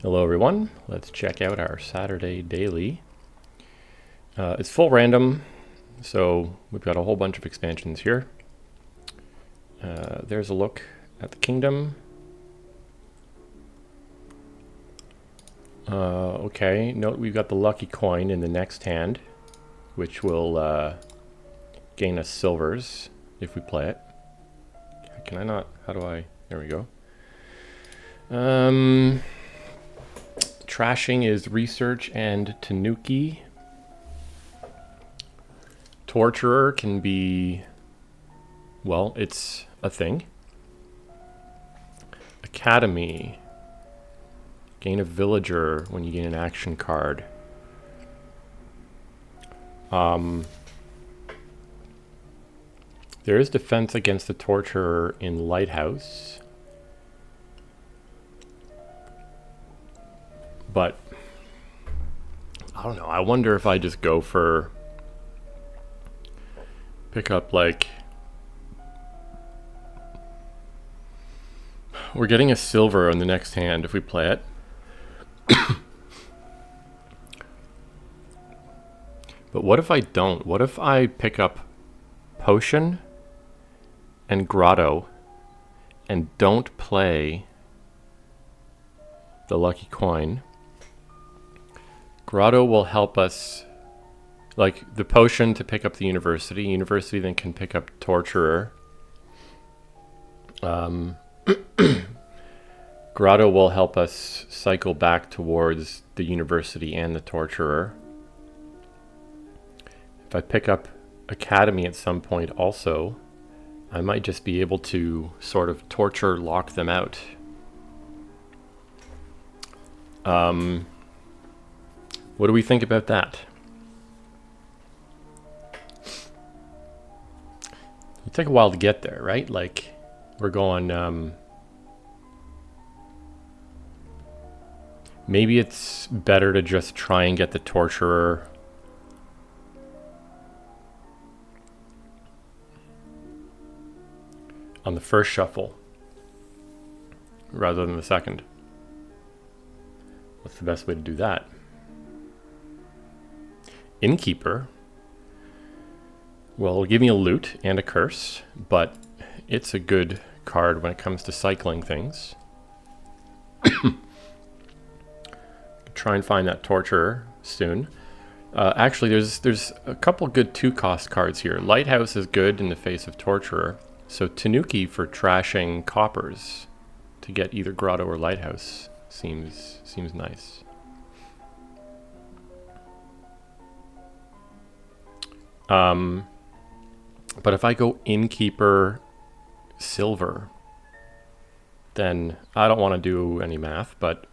Hello everyone, let's check out our Saturday daily. It's full random, so we've got a whole bunch of expansions here. There's a look at the kingdom. Okay, note we've got the lucky coin in the next hand, which will gain us silvers if we play it. Can I not? How do I? There we go. Trashing is research and Tanuki. Torturer can be, well, it's a thing. Academy. Gain a villager when you gain an action card. There is defense against the torturer in Lighthouse. But I don't know. I wonder if I just go for pick up like we're getting a silver on the next hand if we play it. But what if I don't? What if I pick up Potion and Grotto and don't play the lucky coin? Grotto will help us, like the potion to pick up the university. University then can pick up Torturer. Grotto will help us cycle back towards the university and the Torturer. If I pick up Academy at some point also, I might just be able to sort of torture lock them out. What do we think about that? It'll take a while to get there, right? Like, we're going, maybe it's better to just try and get the Torturer on the first shuffle rather than the second. What's the best way to do that? Innkeeper. Well, it'll give me a loot and a curse, but it's a good card when it comes to cycling things. Try and find that Torturer soon. Actually, there's a couple good 2-cost cards here. Lighthouse is good in the face of Torturer. So Tanuki for trashing coppers to get either Grotto or Lighthouse seems nice. But if I go Innkeeper Silver, then I don't want to do any math, but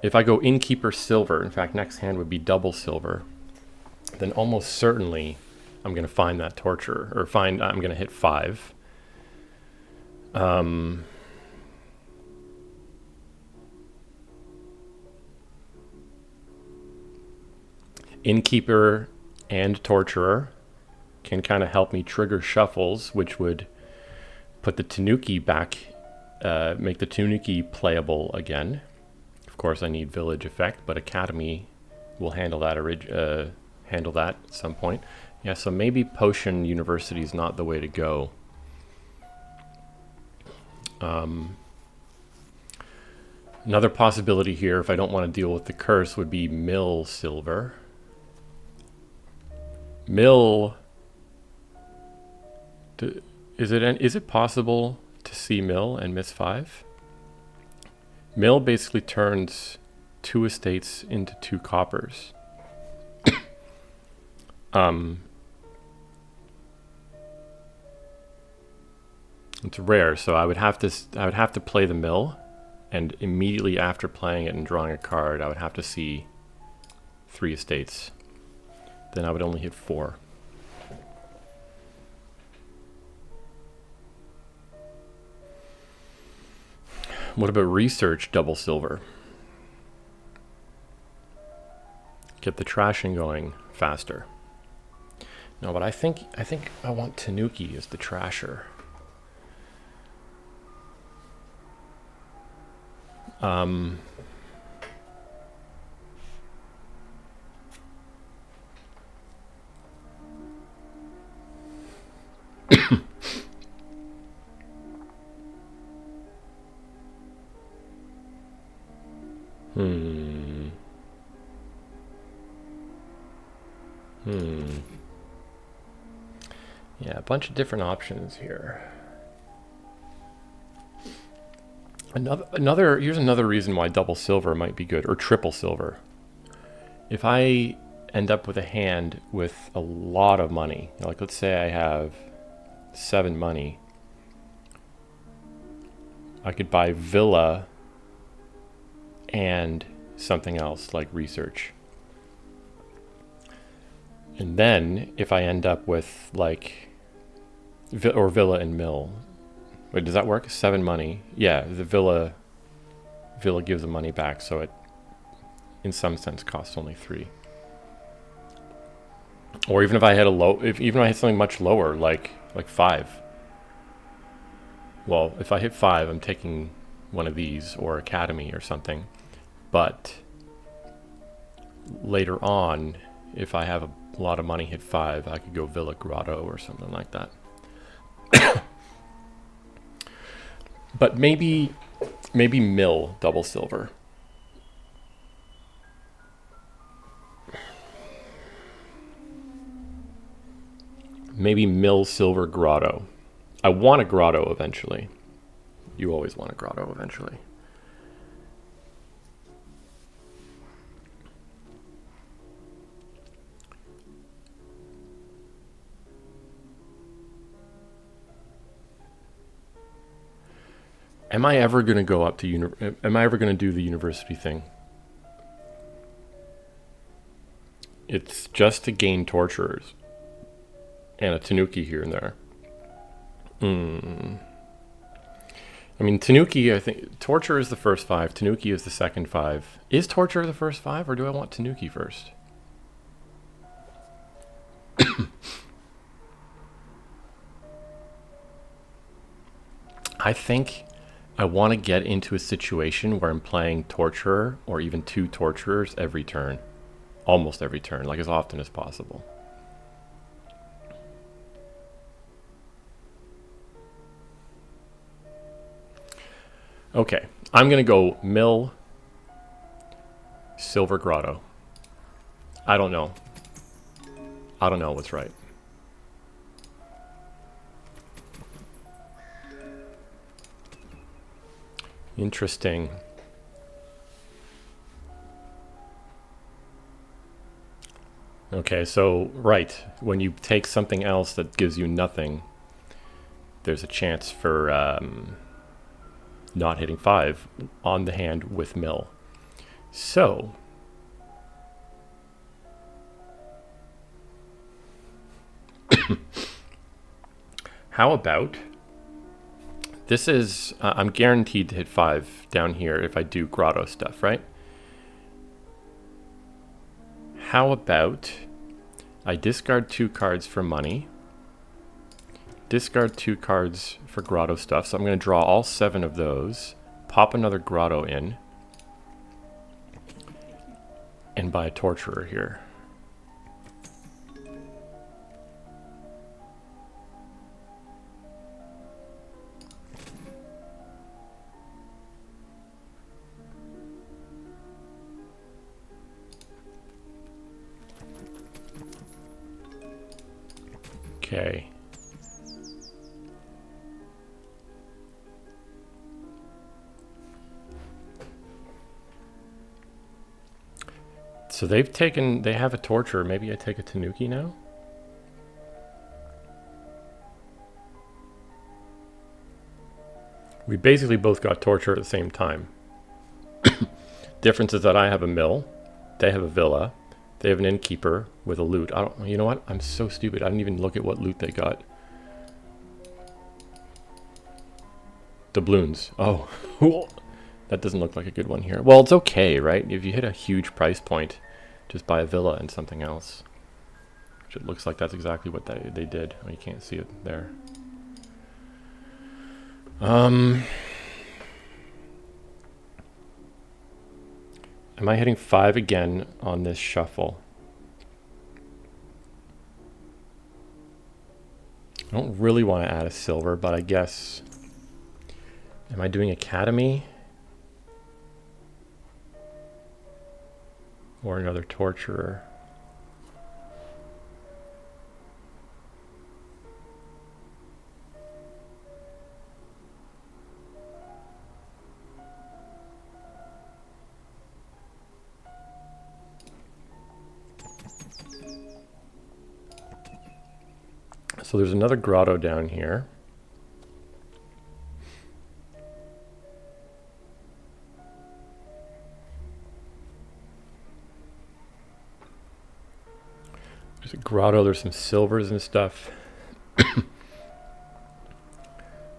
if I go Innkeeper Silver, in fact, next hand would be double silver, then almost certainly I'm going to find that Torturer, or I'm going to hit 5. Innkeeper and Torturer can kind of help me trigger shuffles, which would put the Tanuki back, make the Tanuki playable again. Of course, I need Village Effect, but Academy will handle that at some point. Yeah, so maybe Potion University is not the way to go. Another possibility here, if I don't want to deal with the curse, would be Mill Silver. Mill. Is it possible to see Mill and miss 5? Mill basically turns 2 estates into 2 coppers. It's rare, so I would have to play the Mill, and immediately after playing it and drawing a card, I would have to see 3 estates. Then I would only hit 4. What about research double silver? Get the trashing going faster. No, but I think I want Tanuki as the trasher. Hmm. Yeah, a bunch of different options here. Here's another reason why double silver might be good, or triple silver. If I end up with a hand with a lot of money, like let's say I have 7 money, I could buy Villa and something else like research. And then if I end up with like Villa and Mill. Wait, does that work? 7 money. Yeah, the Villa gives the money back, so it in some sense costs only 3. Or even if I had even if I had something much lower, like 5. Well, if I hit 5, I'm taking one of these or Academy or something. But later on, if I have a lot of money hit 5, I could go Villa Grotto or something like that. But maybe Mill double silver. Maybe Mill Silver Grotto. I want a Grotto eventually. You always want a Grotto eventually. Am I ever going to go up to am I ever going to do the university thing? It's just to gain torturers and a Tanuki here and there. I mean, Tanuki, I think Torture is the first 5. Tanuki is the second 5. Is Torture the first 5, or do I want Tanuki first? I think I want to get into a situation where I'm playing Torturer or even 2 Torturers every turn. Almost every turn, like as often as possible. Okay, I'm going to go Mill Silver Grotto. I don't know. I don't know what's right. Interesting. Okay, so, right. When you take something else that gives you nothing, there's a chance for not hitting 5 on the hand with Mill. So, how about... This is... I'm guaranteed to hit 5 down here if I do Grotto stuff, right? How about I discard 2 cards for money, discard 2 cards for Grotto stuff, so I'm going to draw all 7 of those, pop another Grotto in, and buy a Torturer here. Okay. So they have a Torturer. Maybe I take a Tanuki now? We basically both got Torture at the same time. Difference is that I have a Mill, they have a Villa, they have an Innkeeper with a loot. You know what? I'm so stupid. I didn't even look at what loot they got. Doubloons. Oh, that doesn't look like a good one here. Well, it's okay, right? If you hit a huge price point, just buy a Villa and something else. Which it looks like that's exactly what they did. Oh, you can't see it there. Am I hitting 5 again on this shuffle? I don't really want to add a silver, but I guess... Am I doing Academy? Or another Torturer? So there's another grotto down here. There's a grotto, there's some silvers and stuff.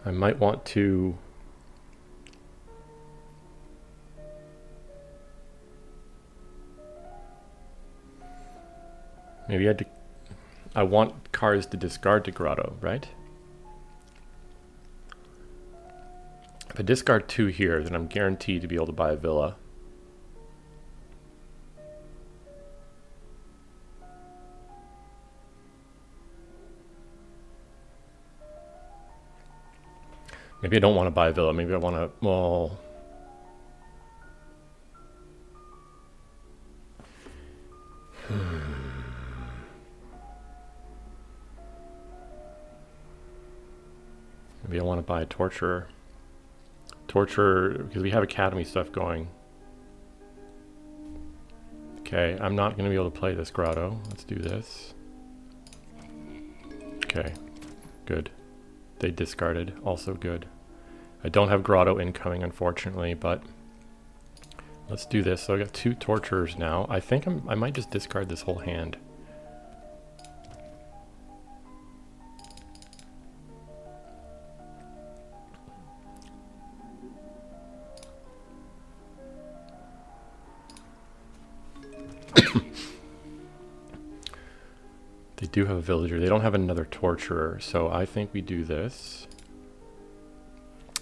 I might want to... Maybe I want cards to discard to grotto, right? If I discard 2 here, then I'm guaranteed to be able to buy a villa. Maybe I don't want to buy a villa. Maybe I want to, well... Maybe I want to buy a Torturer. Torturer, because we have Academy stuff going. Okay, I'm not going to be able to play this grotto. Let's do this. Okay, good. They discarded, also good. I don't have grotto incoming, unfortunately, but let's do this. So I got 2 Torturers now. I think I might just discard this whole hand. They do have a villager. They don't have another Torturer, so I think we do this.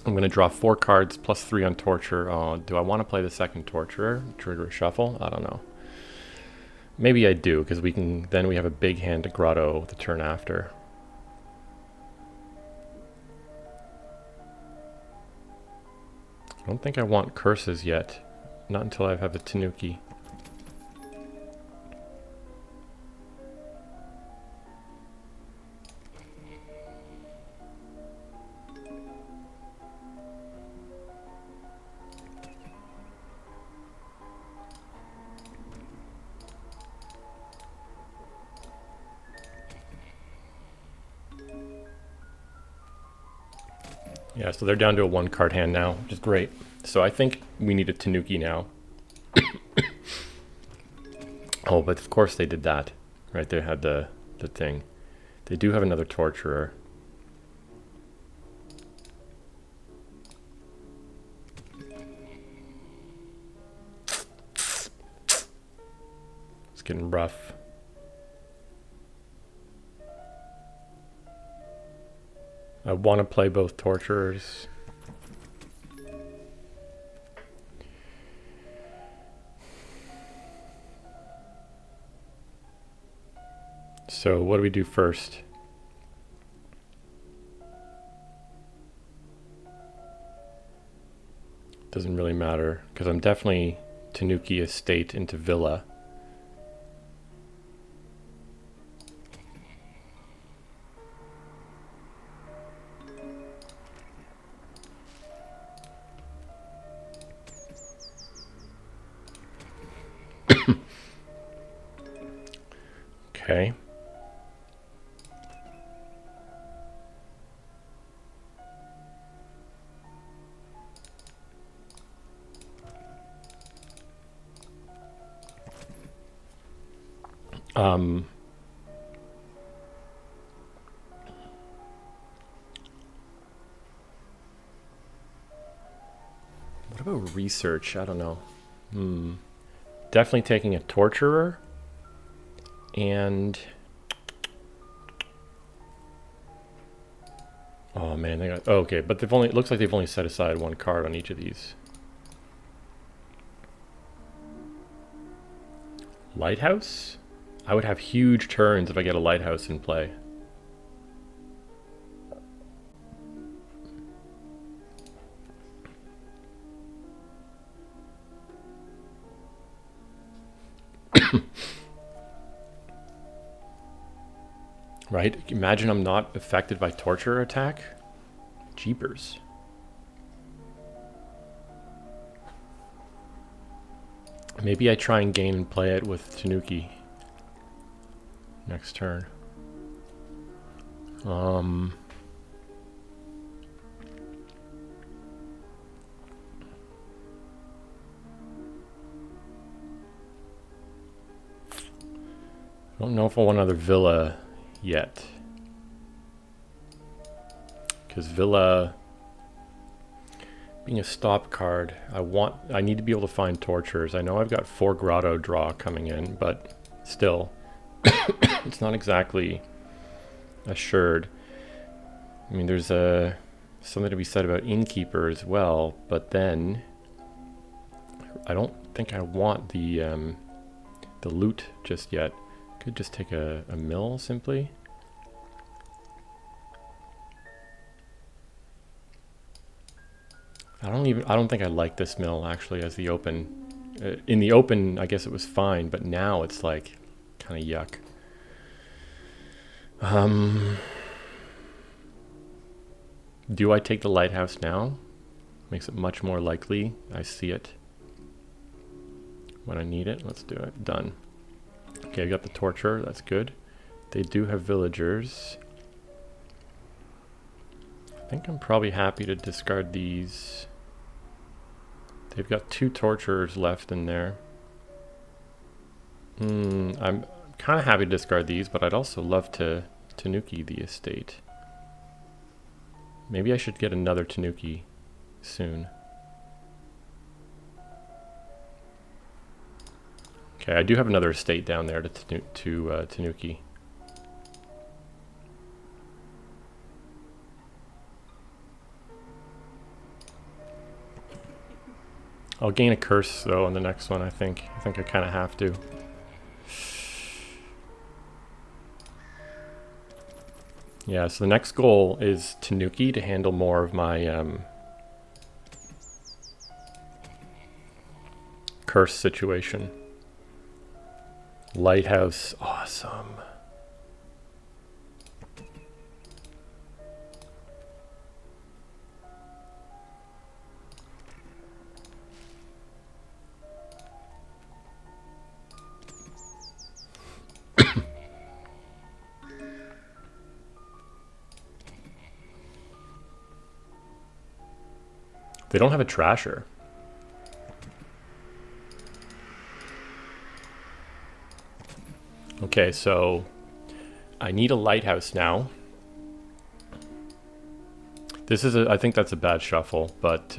I'm going to draw 4 cards plus 3 on Torture. Oh, do I want to play the second Torturer? Trigger a shuffle? I don't know. Maybe I do, because then we have a big hand to grotto the turn after. I don't think I want curses yet. Not until I have a Tanuki. Yeah, so they're down to a 1-card hand now, which is great. So I think we need a Tanuki now. Oh, but of course they did that. Right, they had the thing. They do have another Torturer. It's getting rough. I want to play both Torturers. So what do we do first? Doesn't really matter, because I'm definitely Tanuki Estate into Villa. Okay. What about research? I don't know. Definitely taking a Torturer. And... oh man, they got... oh, okay, but they've only... it looks like they've only set aside 1 card on each of these. Lighthouse? I would have huge turns if I get a Lighthouse in play. Right? Imagine I'm not affected by torture attack. Jeepers. Maybe I try and gain and play it with Tanuki next turn. I don't know if I want another Villa yet. Because Villa, being a stop card, I need to be able to find tortures. I know I've got 4 Grotto draw coming in, but still, it's not exactly assured. I mean, there's something to be said about Innkeeper as well, but then I don't think I want the loot just yet. Could just take a mill simply. I don't think I like this mill actually as the open. In the open, I guess it was fine, but now it's like kind of yuck. Do I take the lighthouse now? Makes it much more likely I see it when I need it. Let's do it. Done. Okay, I got the torture. That's good. They do have villagers. I think I'm probably happy to discard these. They've got 2 torturers left in there. I'm kind of happy to discard these, but I'd also love to Tanuki the estate. Maybe I should get another Tanuki soon. Okay, I do have another estate down there to Tanuki. I'll gain a curse though on the next one, I think. I think I kind of have to. Yeah, so the next goal is Tanuki to handle more of my curse situation. Lighthouse, awesome. They don't have a trasher. Okay, so I need a lighthouse now. This is I think that's a bad shuffle, but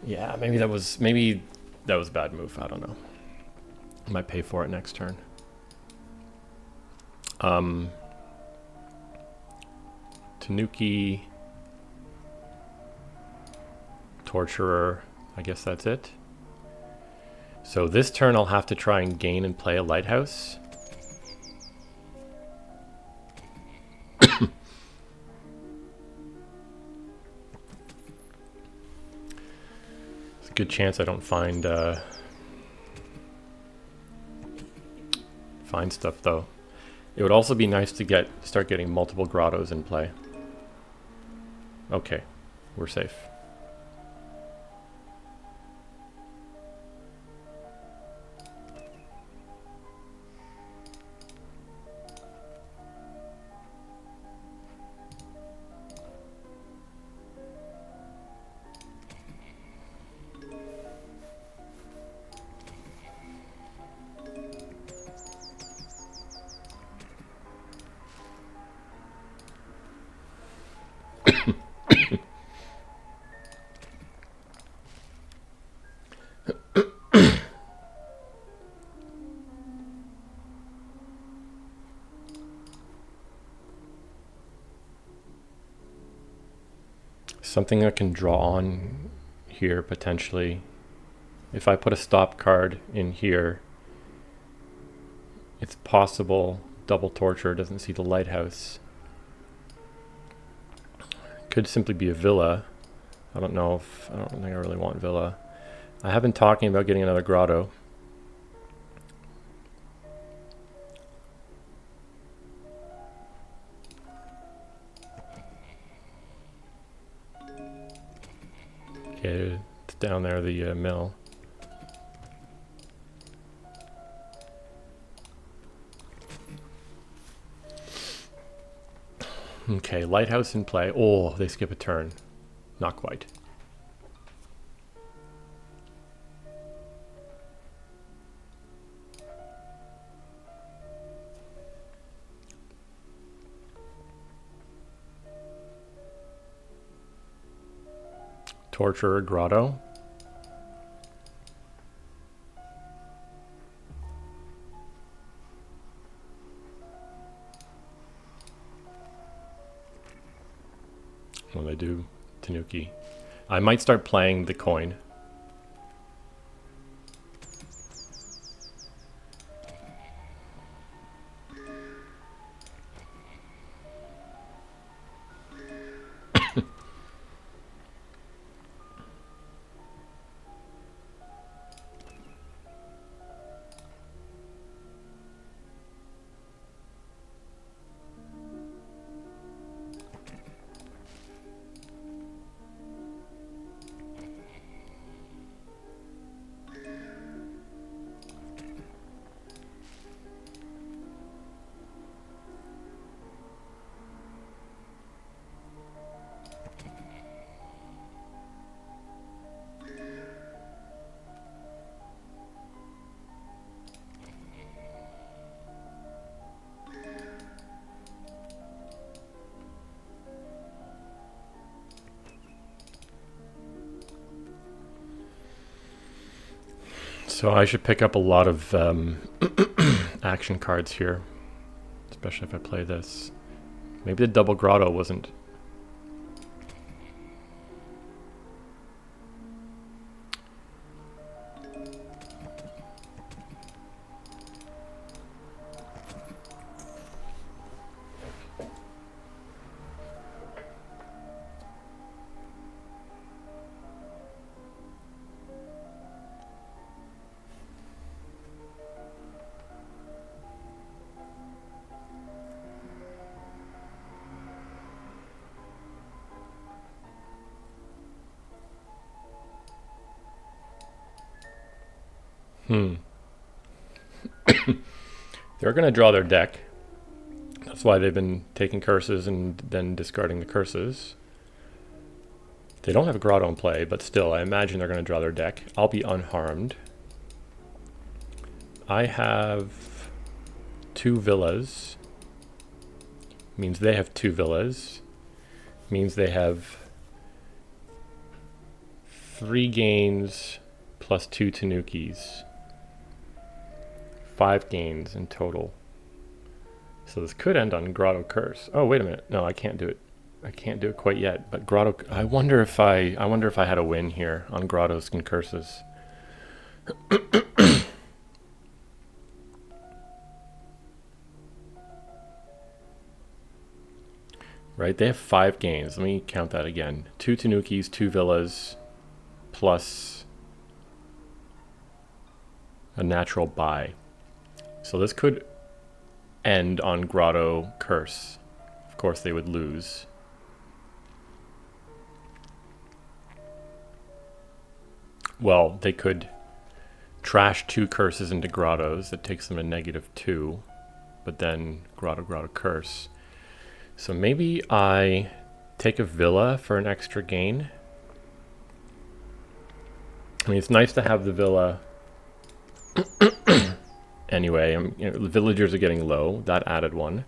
yeah, maybe that was a bad move. I don't know. I might pay for it next turn. Tanuki, Torturer, I guess that's it. So this turn I'll have to try and gain and play a lighthouse. There's a good chance I don't find stuff though. It would also be nice to start getting multiple grottos in play. Okay, we're safe. Something I can draw on here potentially. If I put a stop card in here, it's possible double torture doesn't see the lighthouse. Could simply be a villa. I don't think I really want villa. I have been talking about getting another grotto. Okay, it's down there, the mill. Okay, lighthouse in play. Oh, they skip a turn. Not quite. Torturer, grotto. Well, they do Tanuki. I might start playing the coin. So I should pick up a lot of action cards here, especially if I play this. Maybe the double grotto wasn't. They're going to draw their deck. That's why they've been taking curses and then discarding the curses. They don't have a grotto in play, but still, I imagine they're going to draw their deck. I'll be unharmed. I have 2 villas. Means they have 2 villas. Means they have 3 gains plus 2 Tanukis. 5 gains in total. So this could end on Grotto Curse. Oh, wait a minute. No, I can't do it. I can't do it quite yet. But Grotto, I wonder if I had a win here on Grottos and Curses. Right, they have 5 gains. Let me count that again. 2 Tanukis, 2 villas, plus a natural buy. So this could end on Grotto Curse. Of course, they would lose. Well, they could trash 2 curses into grottos. That takes them to -2. But then grotto, curse. So maybe I take a villa for an extra gain. I mean, it's nice to have the villa. Anyway, the villagers are getting low. That added 1.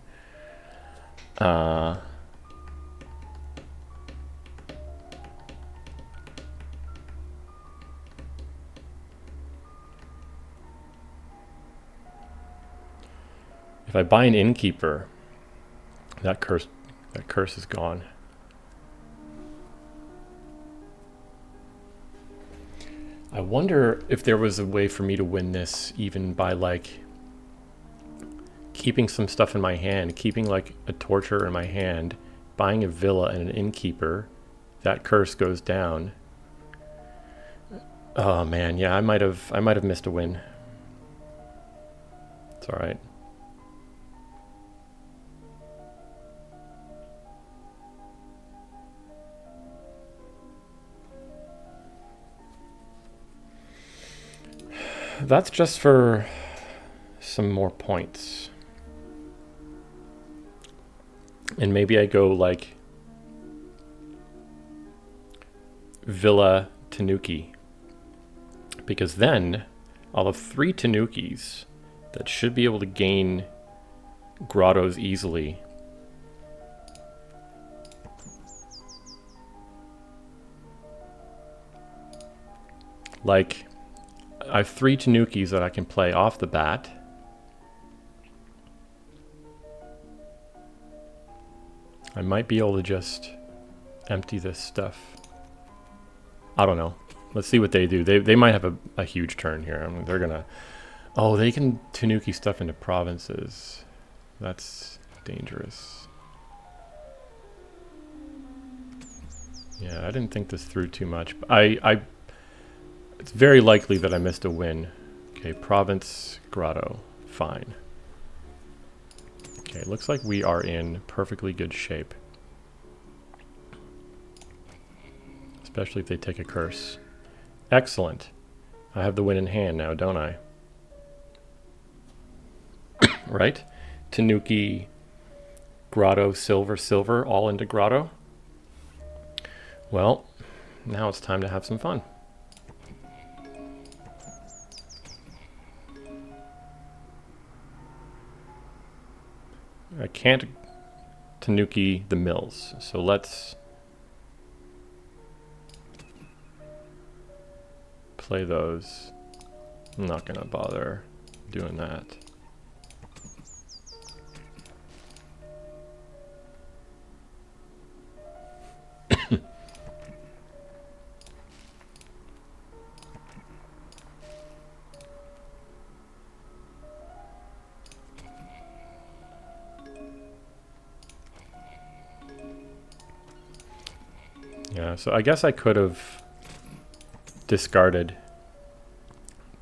If I buy an innkeeper, that curse is gone. I wonder if there was a way for me to win this even by like keeping some stuff in my hand, keeping like a torture in my hand, buying a villa and an innkeeper. That curse goes down. Oh man, yeah, I might have missed a win. It's all right. that's just for some more points. And maybe I go like Villa Tanuki, because then I'll have 3 Tanukis that should be able to gain grottos easily. Like, I have 3 Tanukis that I can play off the bat. I might be able to just empty this stuff. I don't know. Let's see what they do. They might have a huge turn here. I mean, they're gonna... Oh, they can Tanuki stuff into provinces. That's dangerous. Yeah, I didn't think this through too much. But it's very likely that I missed a win. Okay, province, grotto. Fine. Okay, looks like we are in perfectly good shape. Especially if they take a curse. Excellent. I have the win in hand now, don't I? Right? Tanuki, grotto, silver, silver, all into grotto. Well, now it's time to have some fun. I can't Tanuki the mills, so let's play those. I'm not gonna bother doing that. Yeah, so I guess I could have discarded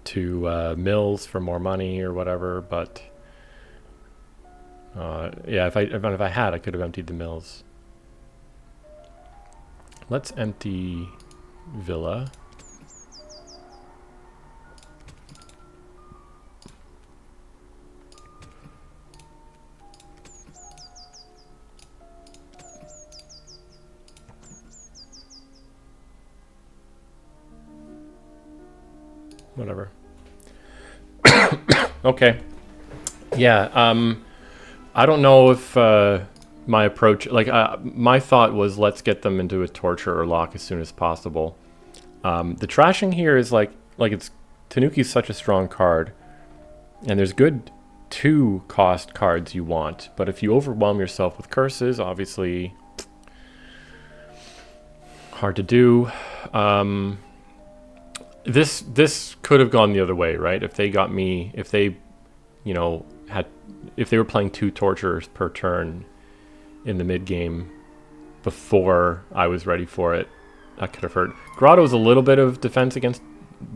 to mills for more money or whatever, but yeah, if I had, I could have emptied the mills. Let's empty Villa. Whatever. Okay. Yeah, I don't know if my approach, like my thought was let's get them into a torture or lock as soon as possible. The trashing here is like it's Tanuki's such a strong card, and there's good 2 cost cards you want, but if you overwhelm yourself with curses, obviously hard to do. This could have gone the other way, right? If they got me, if they, you know, if they were playing 2 torturers per turn in the mid game before I was ready for it, that could have hurt. Grotto's a little bit of defense against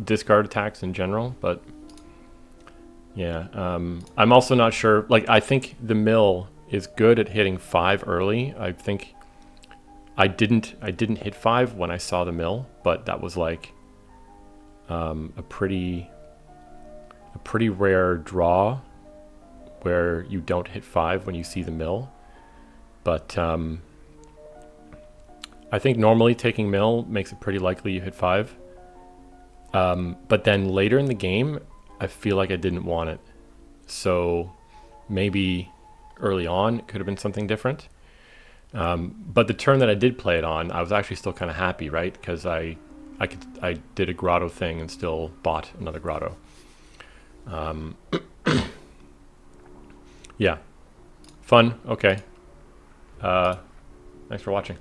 discard attacks in general, but yeah, I'm also not sure. Like, I think the mill is good at hitting 5 early. I think I didn't hit 5 when I saw the mill, but that was like a pretty rare draw where you don't hit 5 when you see the mill. But I think normally taking mill makes it pretty likely you hit 5. But then later in the game, I feel like I didn't want it. So maybe early on it could have been something different. But the turn that I did play it on, I was actually still kind of happy, right? Because I did a grotto thing and still bought another grotto. Yeah, fun. Okay. Thanks for watching.